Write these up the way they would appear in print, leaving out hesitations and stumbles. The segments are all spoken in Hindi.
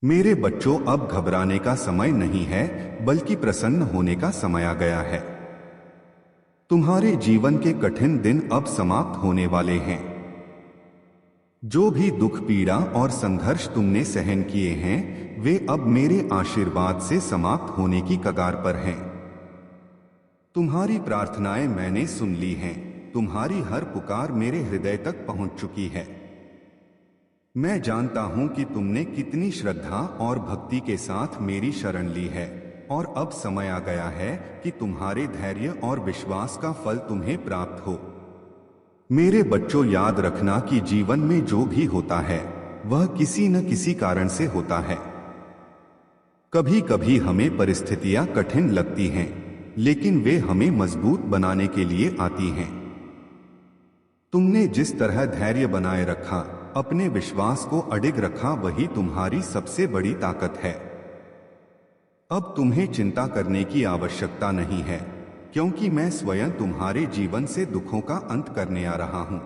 मेरे बच्चों, अब घबराने का समय नहीं है, बल्कि प्रसन्न होने का समय आ गया है। तुम्हारे जीवन के कठिन दिन अब समाप्त होने वाले हैं। जो भी दुख, पीड़ा और संघर्ष तुमने सहन किए हैं, वे अब मेरे आशीर्वाद से समाप्त होने की कगार पर हैं। तुम्हारी प्रार्थनाएं मैंने सुन ली हैं। तुम्हारी हर पुकार मेरे हृदय तक पहुंच चुकी है। मैं जानता हूं कि तुमने कितनी श्रद्धा और भक्ति के साथ मेरी शरण ली है, और अब समय आ गया है कि तुम्हारे धैर्य और विश्वास का फल तुम्हें प्राप्त हो। मेरे बच्चों, याद रखना कि जीवन में जो भी होता है वह किसी न किसी कारण से होता है। कभी कभी हमें परिस्थितियां कठिन लगती हैं, लेकिन वे हमें मजबूत बनाने के लिए आती हैं। तुमने जिस तरह धैर्य बनाए रखा, अपने विश्वास को अडिग रखा, वही तुम्हारी सबसे बड़ी ताकत है। अब तुम्हें चिंता करने की आवश्यकता नहीं है, क्योंकि मैं स्वयं तुम्हारे जीवन से दुखों का अंत करने आ रहा हूं।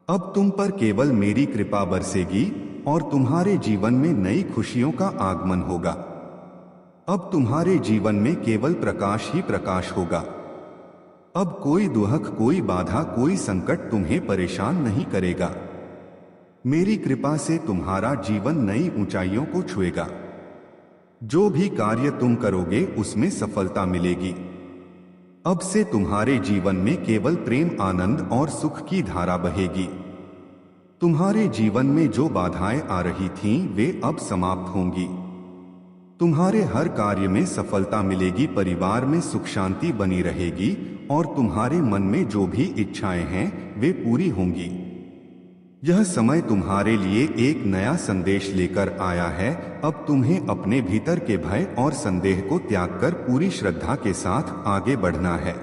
अब तुम पर केवल मेरी कृपा बरसेगी और तुम्हारे जीवन में नई खुशियों का आगमन होगा। अब तुम्हारे जीवन में केवल प्रकाश ही प्रकाश होगा। अब कोई दुख, कोई बाधा, कोई संकट तुम्हें परेशान नहीं करेगा। मेरी कृपा से तुम्हारा जीवन नई ऊंचाइयों को छुएगा। जो भी कार्य तुम करोगे उसमें सफलता मिलेगी। अब से तुम्हारे जीवन में केवल प्रेम, आनंद और सुख की धारा बहेगी। तुम्हारे जीवन में जो बाधाएं आ रही थीं, वे अब समाप्त होंगी। तुम्हारे हर कार्य में सफलता मिलेगी, परिवार में सुख शांति बनी रहेगी, और तुम्हारे मन में जो भी इच्छाएं हैं वे पूरी होंगी। यह समय तुम्हारे लिए एक नया संदेश लेकर आया है। अब तुम्हें अपने भीतर के भय और संदेह को त्याग कर पूरी श्रद्धा के साथ आगे बढ़ना है।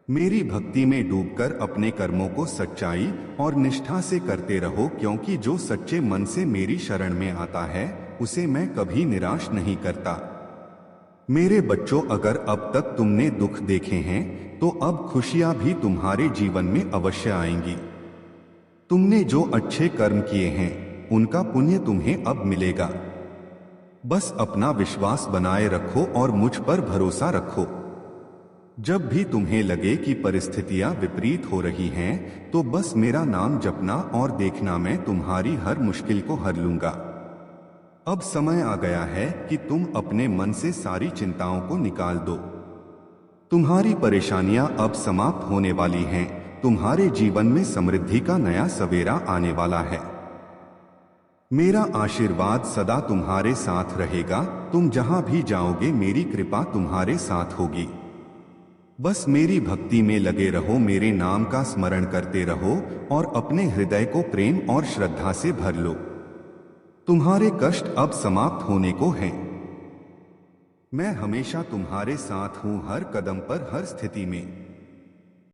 मेरी भक्ति में डूबकर अपने कर्मों को सच्चाई और निष्ठा से करते रहो, क्योंकि जो सच्चे मन से मेरी शरण में आता है उसे मैं कभी निराश नहीं करता। मेरे बच्चों, अगर अब तक तुमने दुख देखे हैं, तो अब खुशियां भी तुम्हारे जीवन में अवश्य आएंगी। तुमने जो अच्छे कर्म किए हैं उनका पुण्य तुम्हें अब मिलेगा। बस अपना विश्वास बनाए रखो और मुझ पर भरोसा रखो। जब भी तुम्हें लगे कि परिस्थितियां विपरीत हो रही हैं, तो बस मेरा नाम जपना और देखना, मैं तुम्हारी हर मुश्किल को हर लूंगा। अब समय आ गया है कि तुम अपने मन से सारी चिंताओं को निकाल दो। तुम्हारी परेशानियां अब समाप्त होने वाली हैं। तुम्हारे जीवन में समृद्धि का नया सवेरा आने वाला है। मेरा आशीर्वाद सदा तुम्हारे साथ रहेगा। तुम जहां भी जाओगे मेरी कृपा तुम्हारे साथ होगी। बस मेरी भक्ति में लगे रहो, मेरे नाम का स्मरण करते रहो और अपने हृदय को प्रेम और श्रद्धा से भर लो। तुम्हारे कष्ट अब समाप्त होने को हैं। मैं हमेशा तुम्हारे साथ हूं, हर कदम पर, हर स्थिति में।